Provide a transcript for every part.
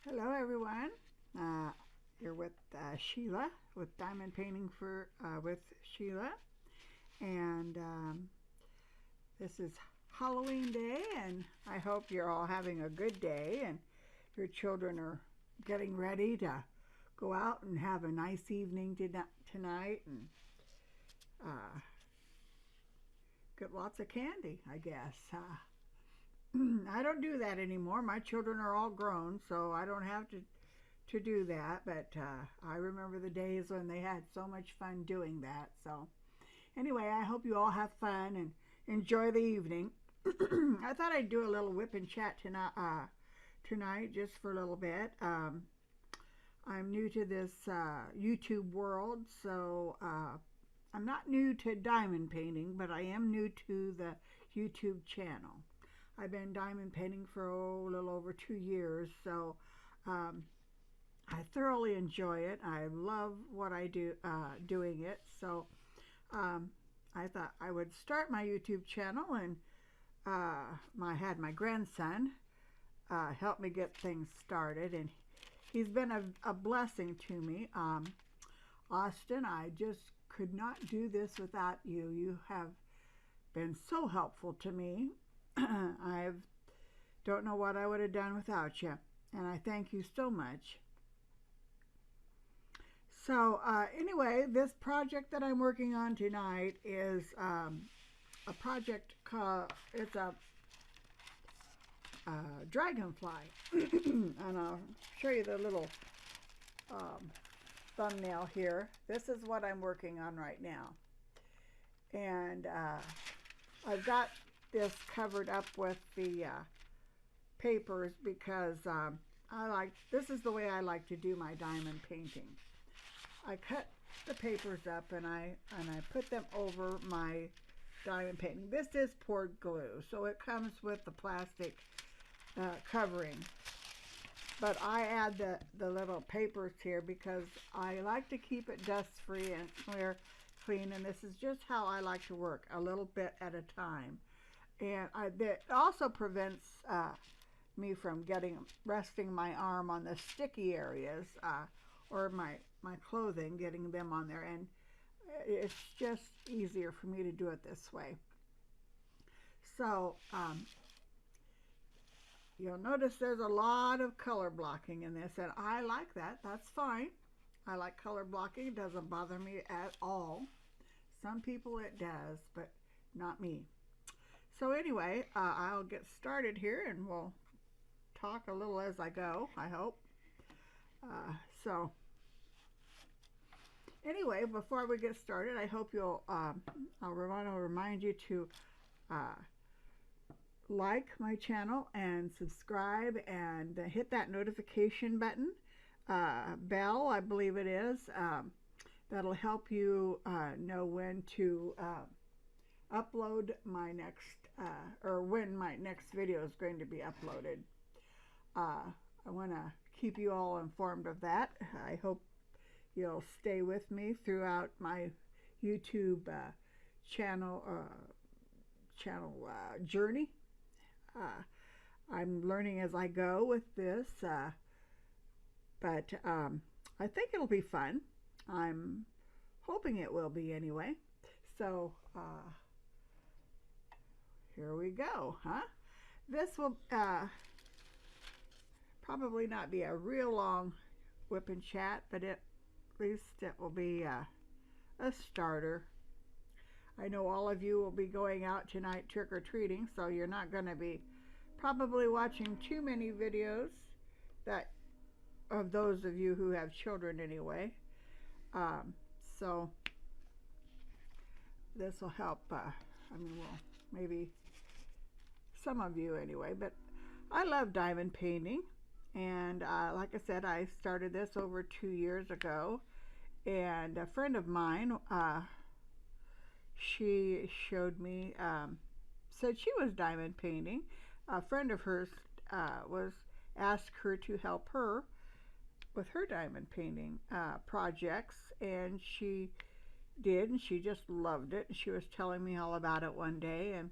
Hello everyone. Here with Sheila with Diamond Painting for with Sheila, and this is Halloween Day, and I hope you're all having a good day, and your children are getting ready to go out and have a nice evening tonight, and uh, get lots of candy, I guess. I don't do that anymore. My children are all grown, so I don't have to do that. But I remember the days when they had so much fun doing that. So anyway, I hope you all have fun and enjoy the evening. I thought I'd do a little whip and chat tonight just for a little bit. I'm new to this YouTube world, so I'm not new to diamond painting, but I am new to the YouTube channel. I've been diamond painting for a little over 2 years, so I thoroughly enjoy it. I love what I do doing it. So I thought I would start my YouTube channel, and I had my grandson help me get things started, and he's been a blessing to me. Austin, I just could not do this without you. You have been so helpful to me. I don't know what I would have done without you, and I thank you so much. So anyway, this project that I'm working on tonight is a project called, it's a dragonfly, and I'll show you the little thumbnail here. This is what I'm working on right now, and I've got this covered up with the papers because this is the way I like to do my diamond painting. I cut the papers up and I put them over my diamond painting. This is poured glue, so it comes with the plastic covering. But I add the little papers here because I like to keep it dust free and clean, and this is just how I like to work, a little bit at a time. And it also prevents me from resting my arm on the sticky areas or my clothing, getting them on there, and it's just easier for me to do it this way. So you'll notice there's a lot of color blocking in this, and I like that. That's fine. I like color blocking. It doesn't bother me at all. Some people it does, but not me. So anyway, I'll get started here, and we'll talk a little as I go, I hope. So anyway, before we get started, I hope you'll, I want to remind you to like my channel and subscribe and hit that notification button, bell, I believe it is. That'll help you know when to upload my next, or when my next video is going to be uploaded. I want to keep you all informed of that. I hope you'll stay with me throughout my YouTube channel journey. I'm learning as I go with this, but I think it'll be fun. I'm hoping it will be anyway. So here we go, huh? This will probably not be a real long whip and chat, but at least it will be a starter. I know all of you will be going out tonight trick-or-treating, so you're not going to be probably watching too many videos of those of you who have children anyway. So this will help, I mean, well, maybe some of you anyway, but I love diamond painting, and like I said, I started this over 2 years ago, and a friend of mine, she showed me, said she was diamond painting. A friend of hers asked her to help her with her diamond painting projects, and she did, and she just loved it. And she was telling me all about it one day, and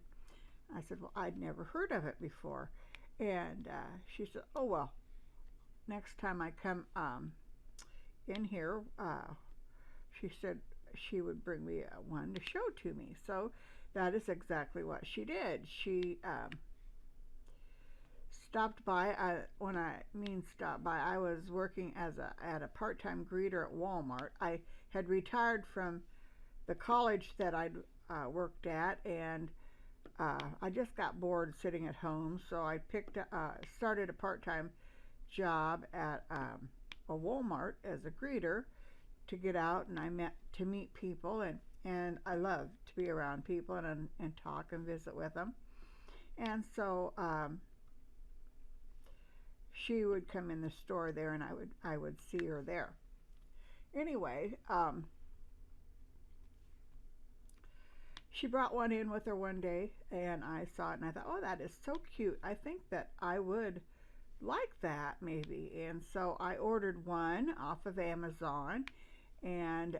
I said, well, I'd never heard of it before. And she said, oh, well, next time I come in here, she said she would bring me one to show to me. So that is exactly what she did. She stopped by. When I mean stopped by, I was working at a part-time greeter at Walmart. I had retired from the college that I'd worked at, and I just got bored sitting at home, so I started a part-time job at a Walmart as a greeter to get out, and I to meet people, and I love to be around people and talk and visit with them. And so she would come in the store there, and I would see her there. Anyway, she brought one in with her one day, and I saw it, and I thought, oh, that is so cute. I think that I would like that maybe. And so I ordered one off of Amazon, and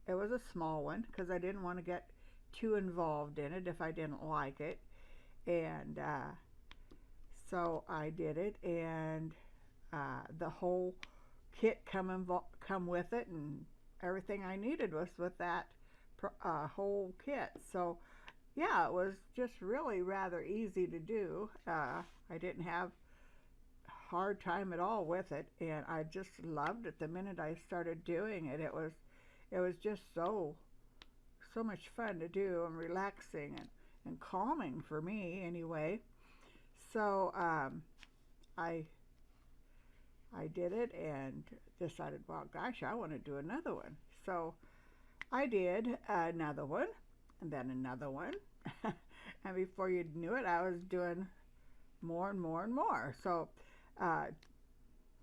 it was a small one because I didn't want to get too involved in it if I didn't like it. And so I did it, and the whole kit come with it, and everything I needed was with that whole kit. So yeah, it was just really rather easy to do. I didn't have a hard time at all with it, and I just loved it the minute I started doing it. It was just so much fun to do, and relaxing and calming for me anyway. So I did it and decided, well, gosh, I want to do another one. So I did another one, and then another one. And before you knew it, I was doing more and more and more. So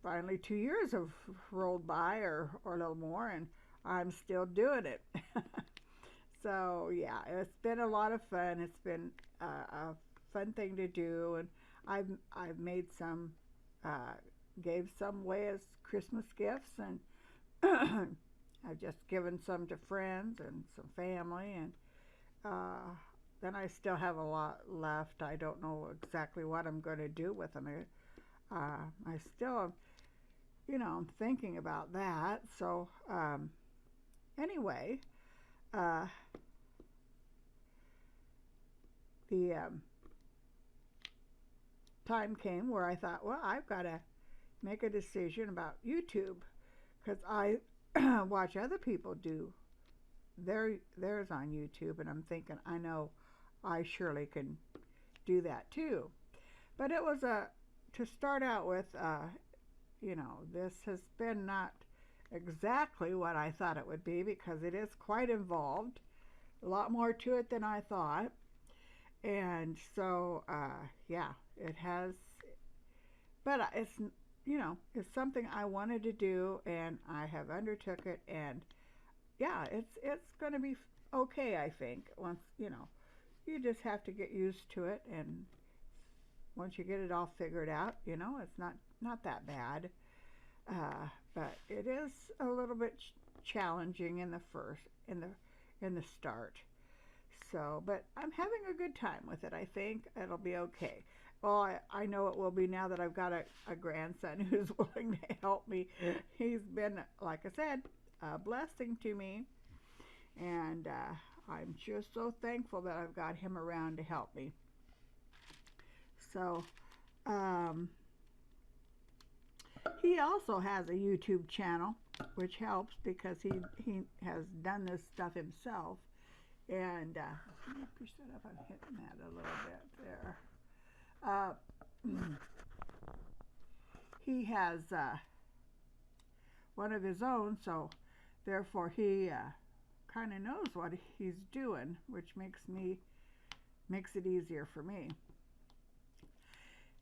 finally 2 years have rolled by, or a little more, and I'm still doing it. So yeah, it's been a lot of fun. It's been a fun thing to do, and I've made some, gave some away as Christmas gifts, and I've just given some to friends and some family, and then I still have a lot left. I don't know exactly what I'm going to do with them. I still, I'm thinking about that. So anyway, the time came where I thought, well, I've got to make a decision about YouTube, because I watch other people do theirs on YouTube, and I'm thinking, I know I surely can do that too. But it was to start out with, this has been not exactly what I thought it would be, because it is quite involved, a lot more to it than I thought. And so yeah, it has, but it's it's something I wanted to do, and I have undertook it, and yeah, it's going to be okay, I think. Once, you just have to get used to it, and once you get it all figured out, it's not that bad. But it is a little bit challenging in the start. So, but I'm having a good time with it. I think it'll be okay. Well, I know it will be now that I've got a grandson who's willing to help me. He's been, like I said, a blessing to me, and I'm just so thankful that I've got him around to help me. So he also has a YouTube channel, which helps because he has done this stuff himself. And let me push that up. I'm hitting that a little bit there. He has one of his own, so therefore he kind of knows what he's doing, which makes it easier for me.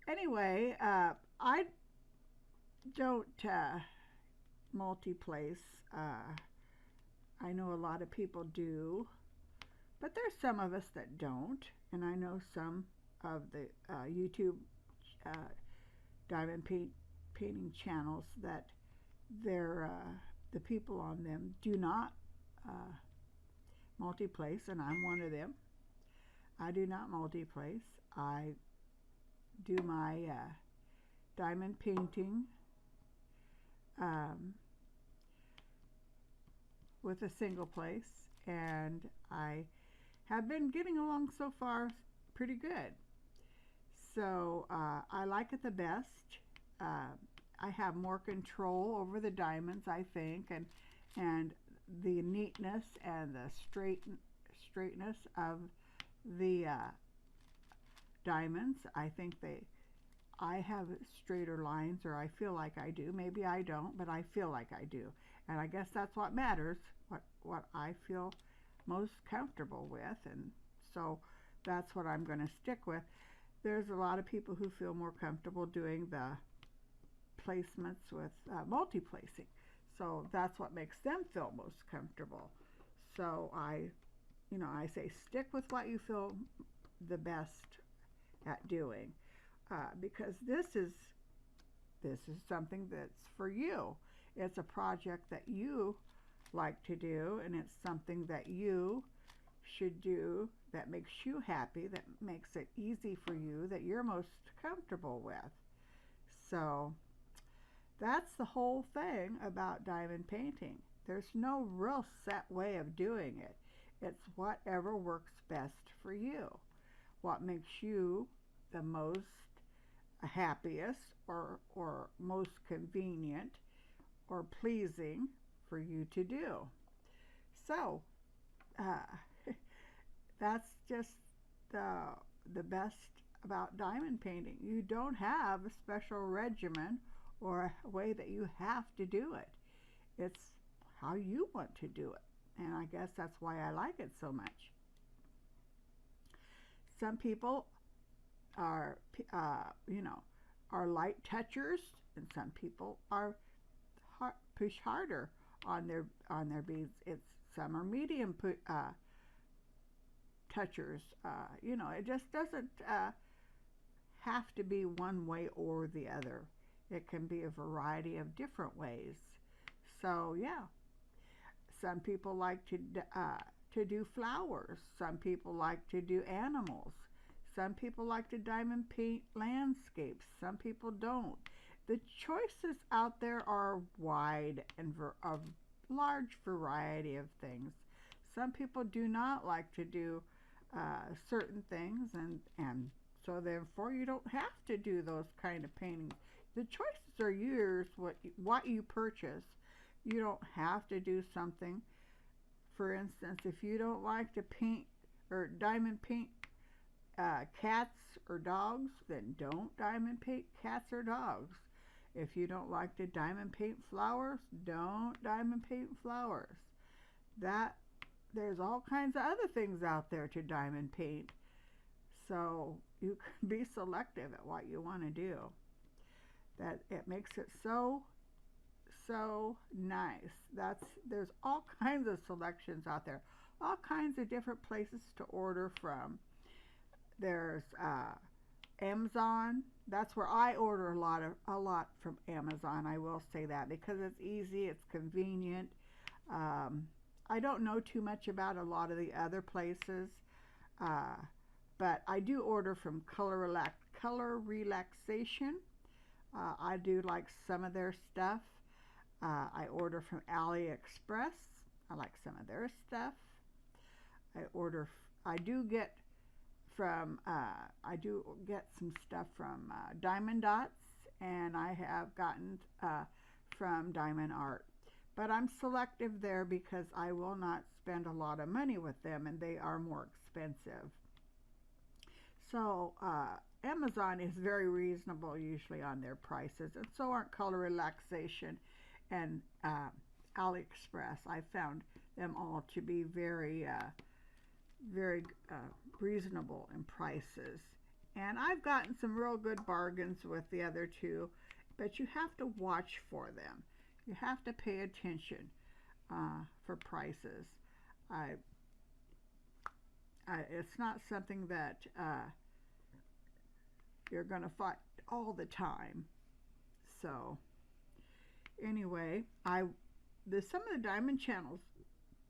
Anyway, I don't multi-place. I know a lot of people do, but there's some of us that don't, and I know some of the YouTube diamond painting channels that the people on them do not multi-place, and I'm one of them. I do not multi-place. I do my diamond painting with a single place, and I have been getting along so far pretty good. So I like it the best. I have more control over the diamonds, I think, and the neatness and the straightness of the diamonds. I think I have straighter lines, or I feel like I do. Maybe I don't, but I feel like I do. And I guess that's what matters, what I feel most comfortable with. And so that's what I'm going to stick with. There's a lot of people who feel more comfortable doing the placements with multi-placing. So that's what makes them feel most comfortable. So I say stick with what you feel the best at doing, because this is something that's for you. It's a project that you like to do, and it's something that you should do that makes you happy, that makes it easy for you, that you're most comfortable with. So that's the whole thing about diamond painting. There's no real set way of doing it. It's whatever works best for you. What makes you the most happiest, or most convenient or pleasing for you to do. So that's just the best about diamond painting. You don't have a special regimen or a way that you have to do it. It's how you want to do it. And I guess that's why I like it so much. Some people are, are light touchers, and some people are push harder on their beads. Some are medium touchers. It just doesn't have to be one way or the other. It can be a variety of different ways. So yeah, some people like to do flowers. Some people like to do animals. Some people like to diamond paint landscapes. Some people don't. The choices out there are wide and of large variety of things. Some people do not like to do certain things, and so therefore you don't have to do those kind of paintings. The choices are yours, what you purchase. You don't have to do something. For instance, if you don't like to paint or diamond paint cats or dogs, then don't diamond paint cats or dogs. If you don't like to diamond paint flowers, don't diamond paint flowers. There's all kinds of other things out there to diamond paint. So you can be selective at what you want to do. That it makes it so nice. There's all kinds of selections out there, all kinds of different places to order from. There's Amazon. That's where I order a lot from Amazon. I will say that, because it's easy, it's convenient. I don't know too much about a lot of the other places, but I do order from Color Relaxation. I do like some of their stuff. I order from AliExpress. I like some of their stuff. I do get some stuff from Diamond Dots, and I have gotten from Diamond Art. But I'm selective there because I will not spend a lot of money with them, and they are more expensive. So Amazon is very reasonable usually on their prices, and so aren't Color Relaxation and AliExpress. I found them all to be very reasonable in prices. And I've gotten some real good bargains with the other two, but you have to watch for them. You have to pay attention for prices. It's not something that you're going to find all the time. So anyway, some of the diamond channels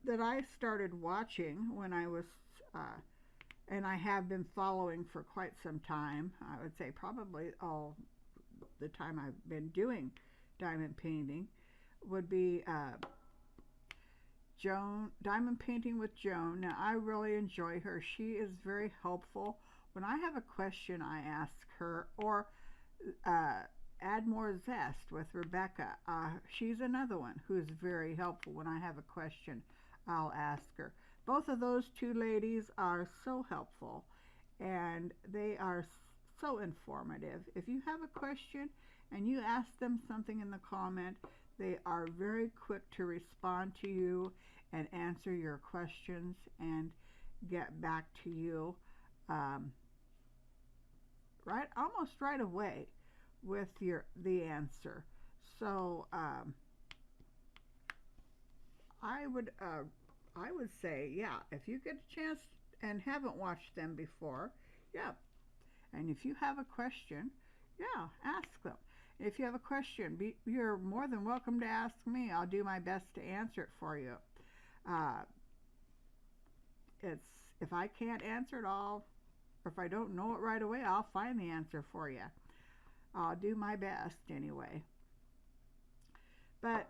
that I started watching when I was, and I have been following for quite some time, I would say probably the time I've been doing diamond painting, would be Joan, Diamond Painting with Joan. Now, I really enjoy her. She is very helpful. When I have a question, I ask her, or Add More Zest with Rebecca. She's another one who's very helpful. When I have a question, I'll ask her. Both of those two ladies are so helpful, and they are so informative. If you have a question and you ask them something in the comment, they are very quick to respond to you and answer your questions and get back to you almost right away with the answer. So I would say, yeah, if you get a chance and haven't watched them before, yeah. And if you have a question, yeah, ask them. If you have a question, you're more than welcome to ask me. I'll do my best to answer it for you. If I can't answer it all, or if I don't know it right away, I'll find the answer for you. I'll do my best anyway. But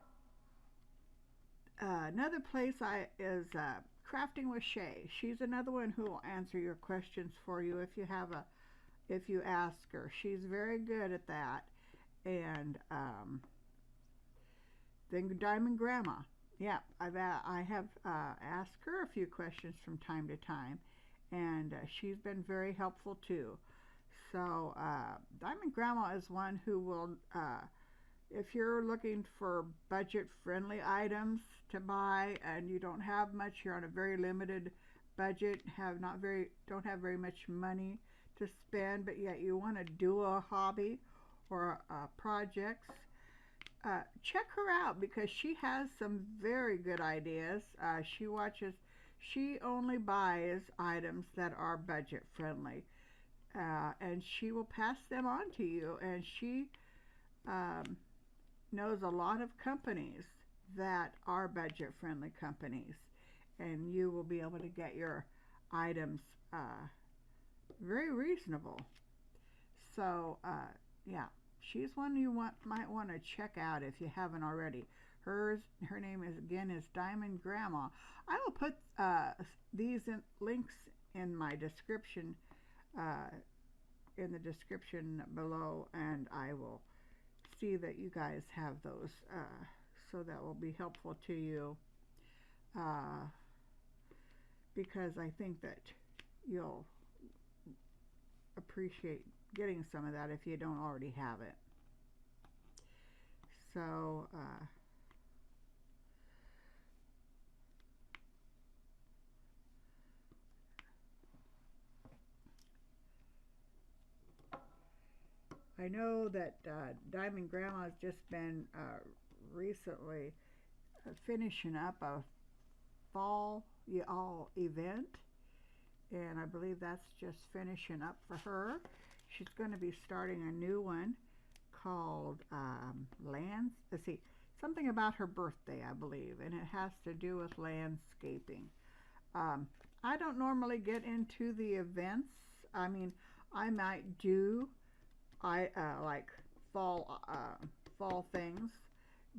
another place is Crafting with Shay. She's another one who will answer your questions for you if you ask her. She's very good at that. And then Diamond Grandma. Yeah, I have asked her a few questions from time to time, and she's been very helpful too. So Diamond Grandma is one who will, if you're looking for budget-friendly items to buy and you don't have much, you're on a very limited budget, don't have very much money to spend, but yet you want to do a hobby or projects, check her out because she has some very good ideas. She only buys items that are budget friendly, and she will pass them on to you. And she knows a lot of companies that are budget friendly companies, and you will be able to get your items very reasonable. So yeah, she's one you might want to check out if you haven't already. Her name is Diamond Grandma. I will put these links in my description, in the description below, and I will see that you guys have those, so that will be helpful to you, because I think that you'll appreciate getting some of that if you don't already have it. So I know that Diamond Grandma has just been recently finishing up a fall event, and I believe that's just finishing up for her. She's going to be starting a new one called something about her birthday, I believe, and it has to do with landscaping. I don't normally get into the events. I mean, I might do like fall things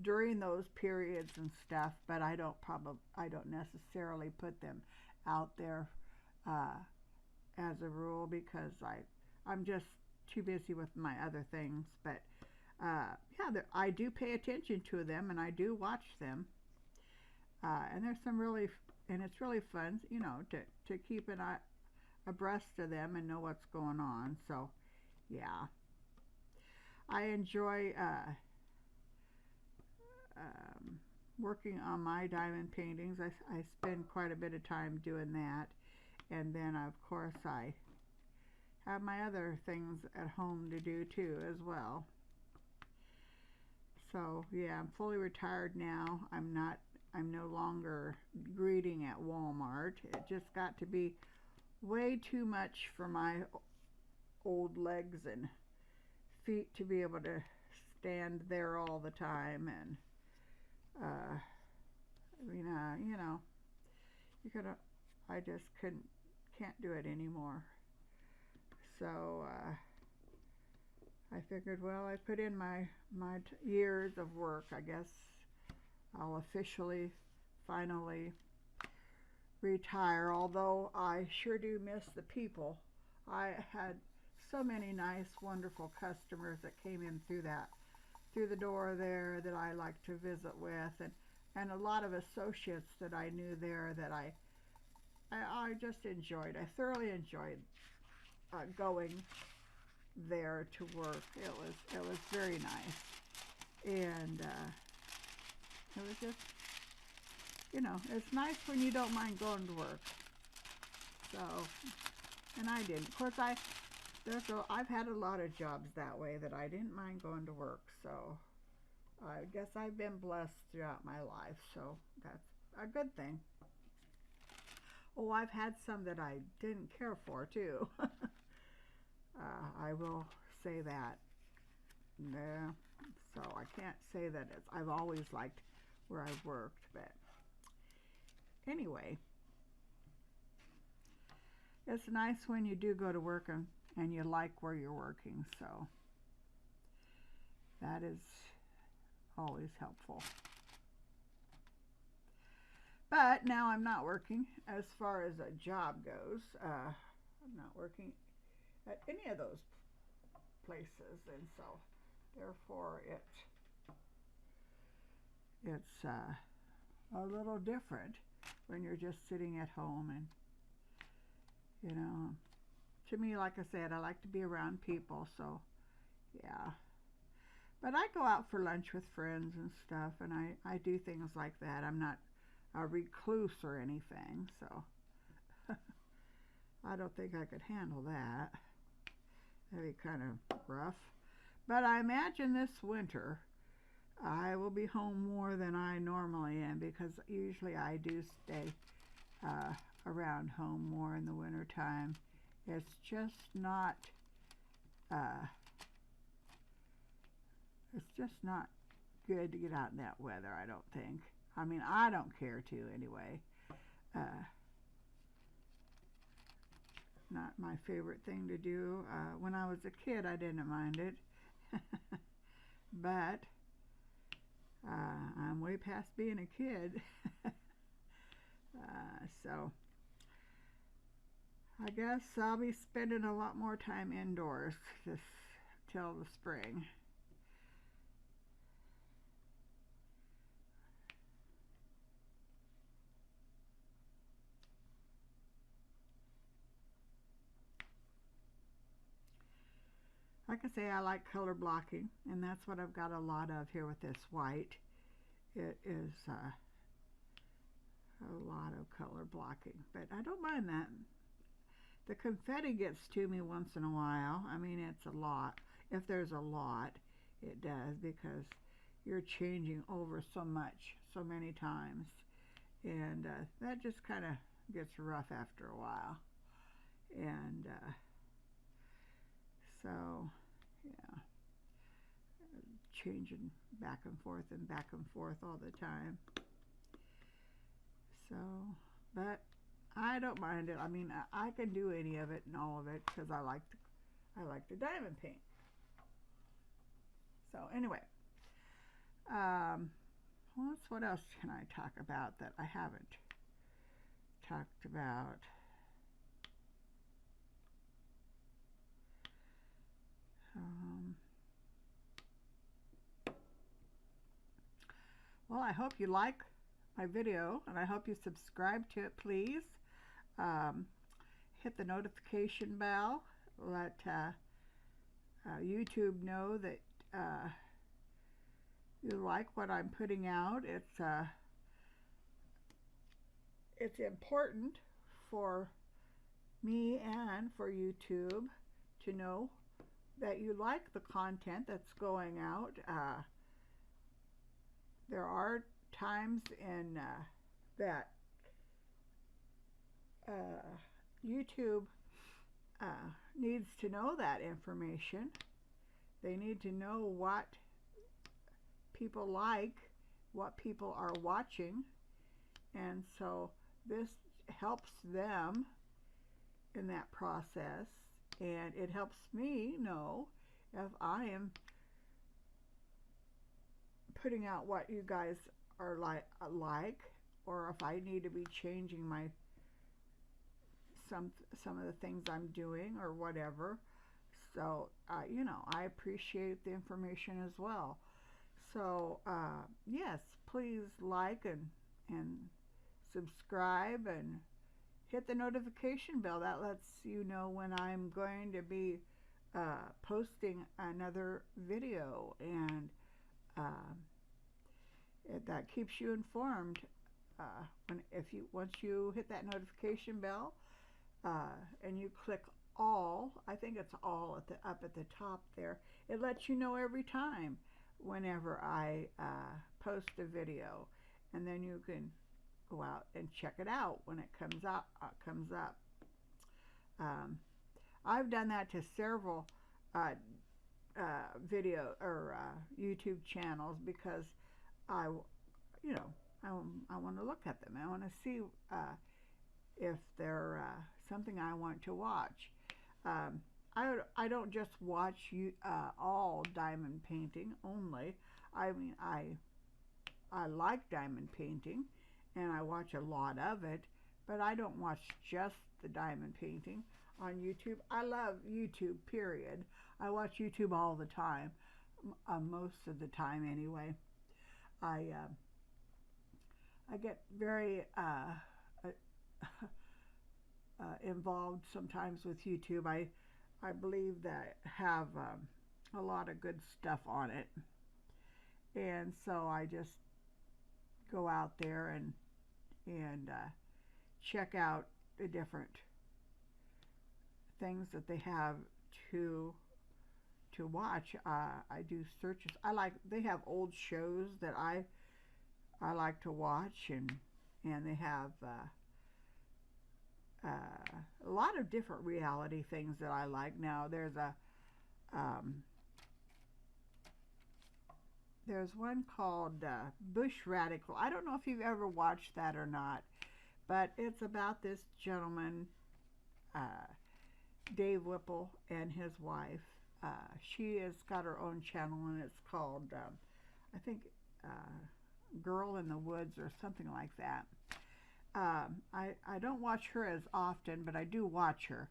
during those periods and stuff, but I don't necessarily put them out there as a rule, because I'm just too busy with my other things. But yeah, I do pay attention to them and I do watch them, and there's and it's really fun, you know, to keep an eye abreast of them and know what's going on. So yeah, I enjoy working on my diamond paintings. I spend quite a bit of time doing that, and then of course I have my other things at home to do too as well. So yeah, I'm fully retired now. I'm no longer greeting at Walmart. It just got to be way too much for my old legs and feet to be able to stand there all the time. And you know, I just can't do it anymore. So I figured, well, I put in my years of work. I guess I'll officially, finally retire, although I sure do miss the people. I had so many nice, wonderful customers that came in through the door there that I like to visit with, and a lot of associates that I knew there that I just enjoyed. I thoroughly enjoyed going there to work. It was very nice, and it was just, it's nice when you don't mind going to work. So, and I didn't. Of course, I've had a lot of jobs that way that I didn't mind going to work. So I guess I've been blessed throughout my life. So that's a good thing. Oh, I've had some that I didn't care for too. I will say that. Yeah. So I can't say that I've always liked where I've worked, but anyway, it's nice when you do go to work and you like where you're working, so that is always helpful. But now I'm not working as far as a job goes. I'm not working at any of those places, and so therefore it's a little different when you're just sitting at home. And to me, like I said, I like to be around people, so yeah. But I go out for lunch with friends and stuff, and I do things like that. I'm not a recluse or anything, so I don't think I could handle that. That'd be kind of rough. But I imagine this winter I will be home more than I normally am, because usually I do stay around home more in the winter time. It's just not good to get out in that weather, I don't think. I mean, I don't care to anyway. Not my favorite thing to do. When I was a kid, I didn't mind it. But I'm way past being a kid. So I guess I'll be spending a lot more time indoors till the spring. Like I say, I like color blocking, and that's what I've got a lot of here with this white. It is a lot of color blocking, but I don't mind that. The confetti gets to me once in a while. I mean, it's a lot. If there's a lot, it does, because you're changing over so much, so many times, and that just kind of gets rough after a while. And so, yeah, changing back and forth all the time. So, but I don't mind it. I mean, I can do any of it and all of it, because I like to diamond paint. So anyway, what else can I talk about that I haven't talked about? Well, I hope you like my video, and I hope you subscribe to it, please. Hit the notification bell. Let YouTube know that you like what I'm putting out. It's important for me and for YouTube to know that you like the content that's going out. There are times in that YouTube needs to know that information. They need to know what people like, what people are watching, and so this helps them in that process, and it helps me know if I am putting out what you guys are like, or if I need to be changing my some of the things I'm doing or whatever. So you know, I appreciate the information as well. So yes, please like and subscribe and hit the notification bell. That lets you know when I'm going to be posting another video, and uh, that keeps you informed. Once you hit that notification bell and you click all, I think it's all up at the top there. It lets you know every time whenever I post a video, and then you can go out and check it out when it comes up. Um, I've done that to several uh, video or YouTube channels because I, you know, I want to look at them. I want to see if they're something I want to watch. Um, I don't just watch all diamond painting only. I mean, I like diamond painting, and I watch a lot of it, but I don't watch just the diamond painting on YouTube. I love YouTube, period. I watch YouTube all the time, most of the time anyway. I get very involved sometimes with YouTube. I believe that have a lot of good stuff on it, and so I just go out there and check out the different things that they have to watch. I do searches. They have old shows that I like to watch, and they have a lot of different reality things that I like. Now there's one called Bush Radical. I don't know if you've ever watched that or not, but it's about this gentleman, Dave Whipple, and his wife. She has got her own channel, and it's called, I think, Girl in the Woods or something like that. I don't watch her as often, but I do watch her,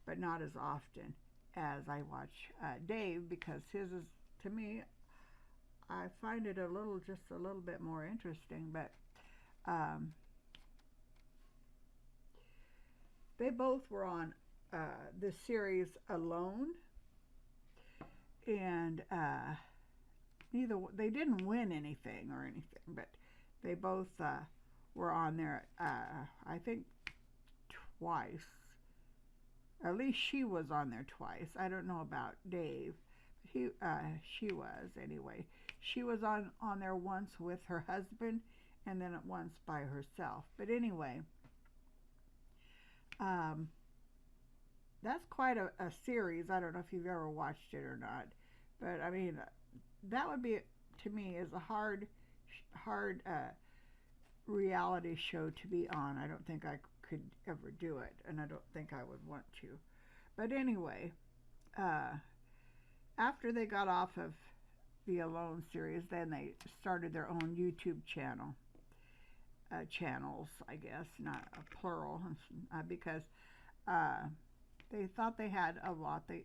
but not as often as I watch Dave, because his is, to me, I find it just a little bit more interesting. But they both were on the series Alone, and they didn't win anything or anything, but they both were on there, I think twice. At least she was on there twice. I don't know about Dave. She was anyway. She was on there once with her husband, and then once by herself. But anyway, that's quite a series. I don't know if you've ever watched it or not, but I mean, that would be, to me, is a hard reality show to be on. I don't think I could ever do it, and I don't think I would want to. But anyway, after they got off of the Alone series, then they started their own YouTube channels, I guess, not a plural, because they thought they had a lot of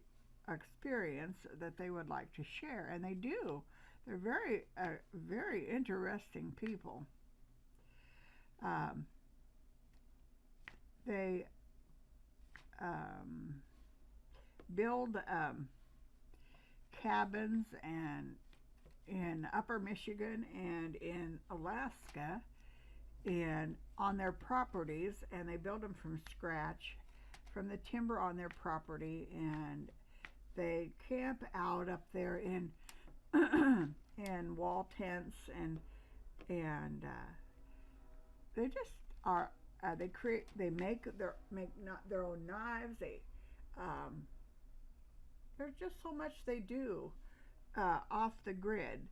experience that they would like to share, and they do. They're very, very interesting people. They build cabins in Upper Michigan and in Alaska, and on their properties, and they build them from scratch, from the timber on their property, and they camp out up there in in wall tents, and they just are. They make their own knives. There's just so much they do off the grid,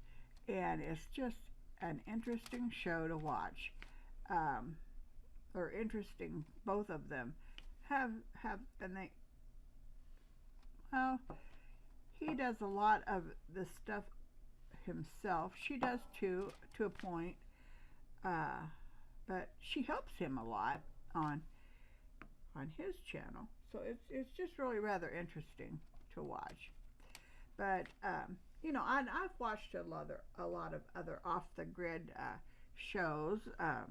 and it's just an interesting show to watch. Or interesting, both of them have, and they, well, he does a lot of the stuff himself. She does too, to a point, uh, but she helps him a lot on his channel. So it's just really rather interesting to watch. But you know, I've watched a lot of other off the grid shows. I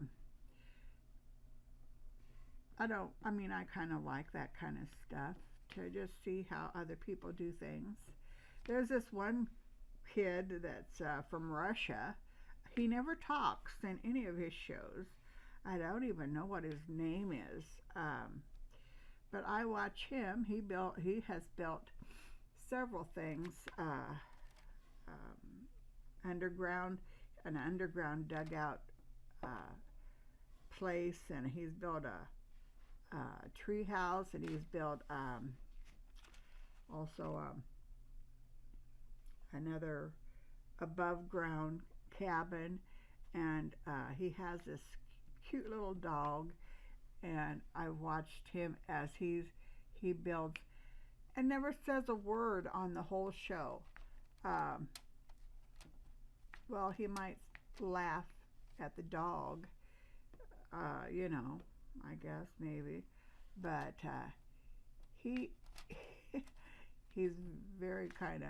mean, I kind of like that kind of stuff to just see how other people do things. There's this one kid that's from Russia. He never talks in any of his shows. I don't even know what his name is. But I watch him. He has built several things underground, an underground dugout place, and he's built a tree house, and he's built also another above ground cabin, and he has this cute little dog, and I watched him as he builds and never says a word on the whole show. Well, he might laugh at the dog, you know, I guess maybe, but he he's very kind of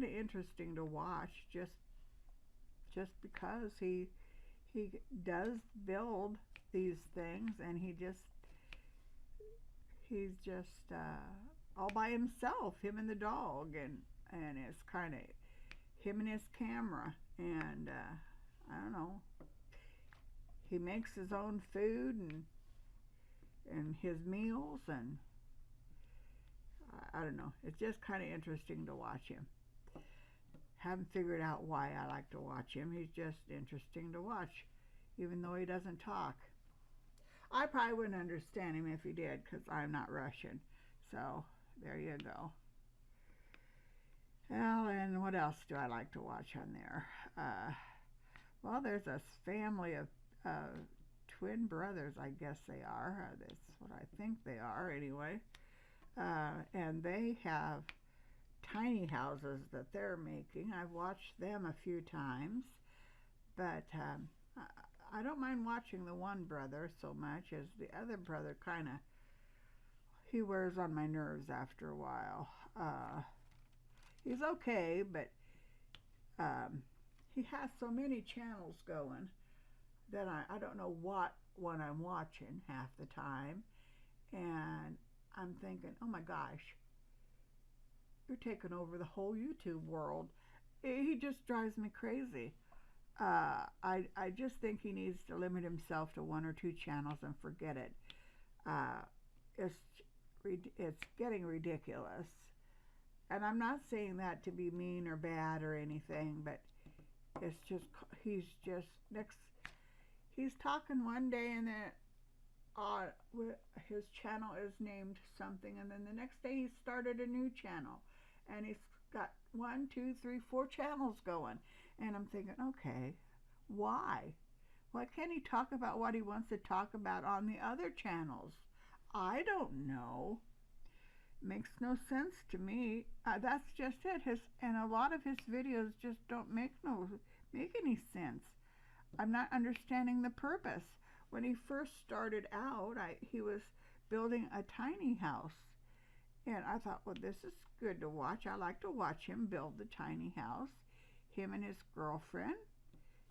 interesting to watch, just because he does build these things, and he's just all by himself, him and the dog, and it's kind of him and his camera, and I don't know, he makes his own food and his meals, and I don't know, it's just kind of interesting to watch him. Haven't figured out why I like to watch him. He's just interesting to watch, even though he doesn't talk. I probably wouldn't understand him if he did, because I'm not Russian. So there you go. Well, and what else do I like to watch on there? Well, there's a family of twin brothers, I guess they are. That's what I think they are, anyway. And they have tiny houses that they're making. I've watched them a few times, but I don't mind watching the one brother so much, as the other brother he wears on my nerves after a while. He's okay, but he has so many channels going that I don't know what one I'm watching half the time, and I'm thinking, oh my gosh, you're taking over the whole YouTube world. He just drives me crazy. I just think he needs to limit himself to one or two channels and forget it. It's getting ridiculous. And I'm not saying that to be mean or bad or anything, but it's just, he's talking one day, and then his channel is named something, and then the next day he started a new channel, and he's got 1, 2, 3, 4 channels going, and I'm thinking, okay, why can't he talk about what he wants to talk about on the other channels? I don't know. Makes no sense to me. That's just it. And a lot of his videos just don't make any sense. I'm not understanding the purpose. When he first started out, he was building a tiny house, and I thought, well, this is good to watch. I like to watch him build the tiny house, him and his girlfriend.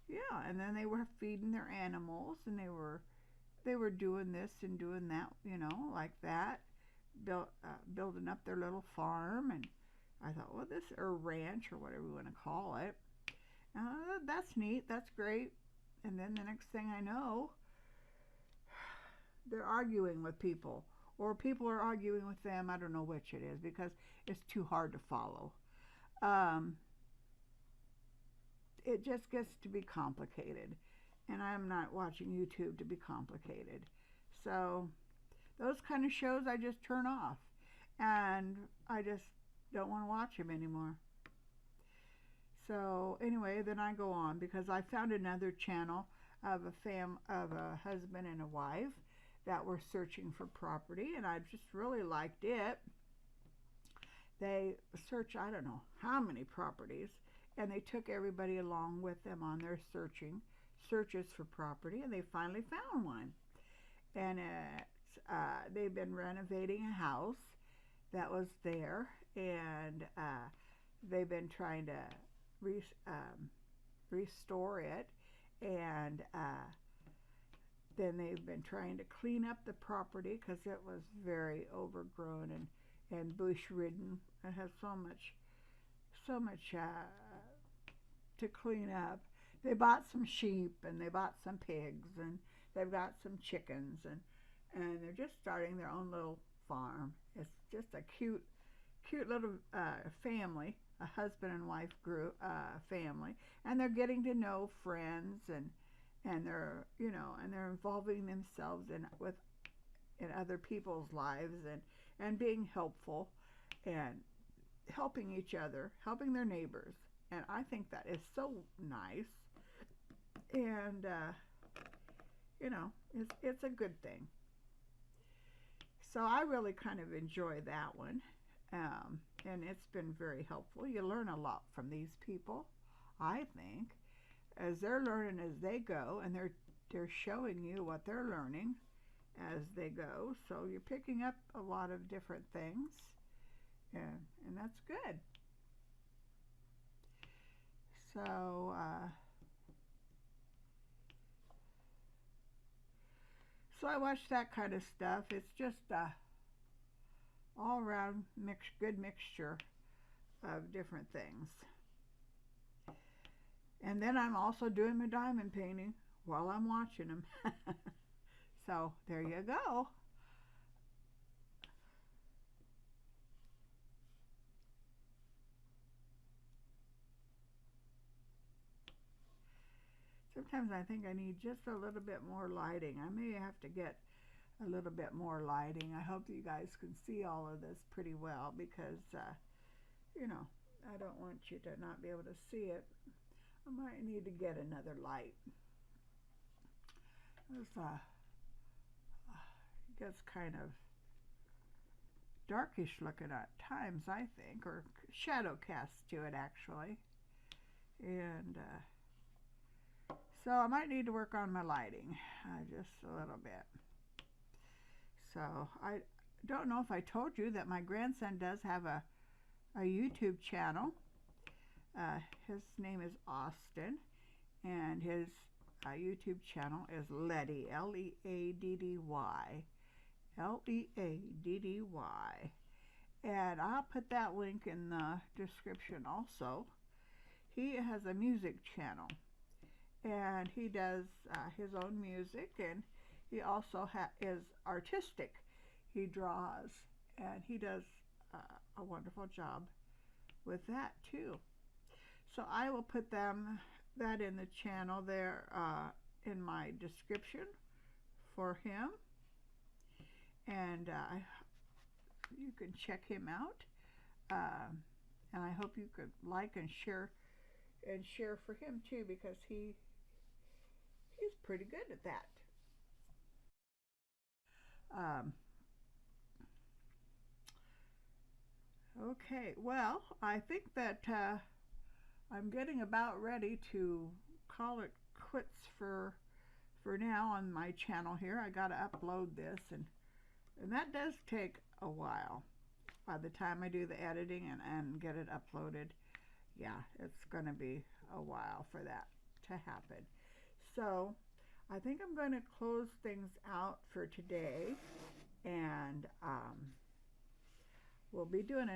Yeah, and then they were feeding their animals, and they were doing this and doing that, you know, like that, building up their little farm. And I thought, well, or ranch, or whatever you want to call it. That's neat. That's great. And then the next thing I know, they're arguing with people, or people are arguing with them. I don't know which it is, because it's too hard to follow. It just gets to be complicated, and I'm not watching YouTube to be complicated. So those kind of shows I just turn off, and I just don't want to watch them anymore. So anyway, then I go on, because I found another channel of a husband and a wife that were searching for property, and I just really liked it. They searched, I don't know how many properties, and they took everybody along with them on their searches for property, and they finally found one. And they've been renovating a house that was there, and they've been trying to re- um, restore it, and then they've been trying to clean up the property because it was very overgrown and bush ridden. It has so much to clean up. They bought some sheep and they bought some pigs and they've got some chickens and they're just starting their own little farm. It's just a cute little family, a husband and wife group family, and they're getting to know friends and they're and they're involving themselves in other people's lives and being helpful and helping each other, helping their neighbors. And I think that is so nice. And it's a good thing. So I really kind of enjoy that one. And it's been very helpful. You learn a lot from these people, I think, as they're learning as they go, and they're showing you what they're learning as they go. So you're picking up a lot of different things, and that's good. So so I watch that kind of stuff. It's just all around good mixture of different things. And then I'm also doing my diamond painting while I'm watching them. So there you go. Sometimes I think I need just a little bit more lighting. I may have to get a little bit more lighting. I hope you guys can see all of this pretty well because, I don't want you to not be able to see it. I might need to get another light. It gets kind of darkish looking at times, I think, or shadow cast to it actually. And so I might need to work on my lighting just a little bit. So I don't know if I told you that my grandson does have a YouTube channel. His name is Austin, and his YouTube channel is Leaddy, Leaddy, Leaddy. And I'll put that link in the description also. He has a music channel, and he does his own music, and he also is artistic. He draws, and he does a wonderful job with that too. So I will put that in the channel there in my description for him, and you can check him out. And I hope you could like and share for him too, because he's pretty good at that. Okay, well, I think that I'm getting about ready to call it quits for now on my channel here. I got to upload this, and that does take a while. By the time I do the editing and get it uploaded, yeah, it's going to be a while for that to happen. So I think I'm going to close things out for today, and we'll be doing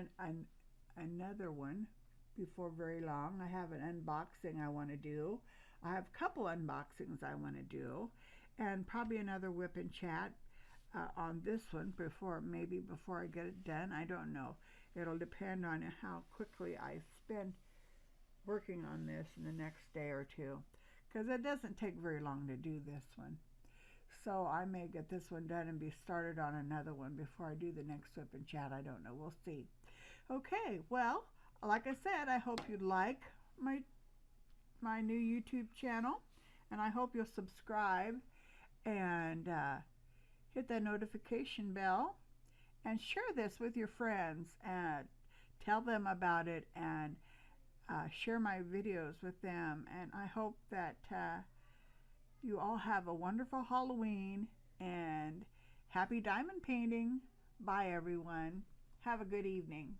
another one before very long. I have an unboxing I want to do. I have a couple unboxings I want to do, and probably another WIP and chat on this one maybe before I get it done. I don't know. It'll depend on how quickly I spend working on this in the next day or two, because it doesn't take very long to do this one. So I may get this one done and be started on another one before I do the next WIP and chat. I don't know. We'll see. Okay, well, like I said, I hope you like my new YouTube channel, and I hope you'll subscribe and hit that notification bell and share this with your friends, and tell them about it and share my videos with them. And I hope that you all have a wonderful Halloween and happy diamond painting. Bye everyone. Have a good evening.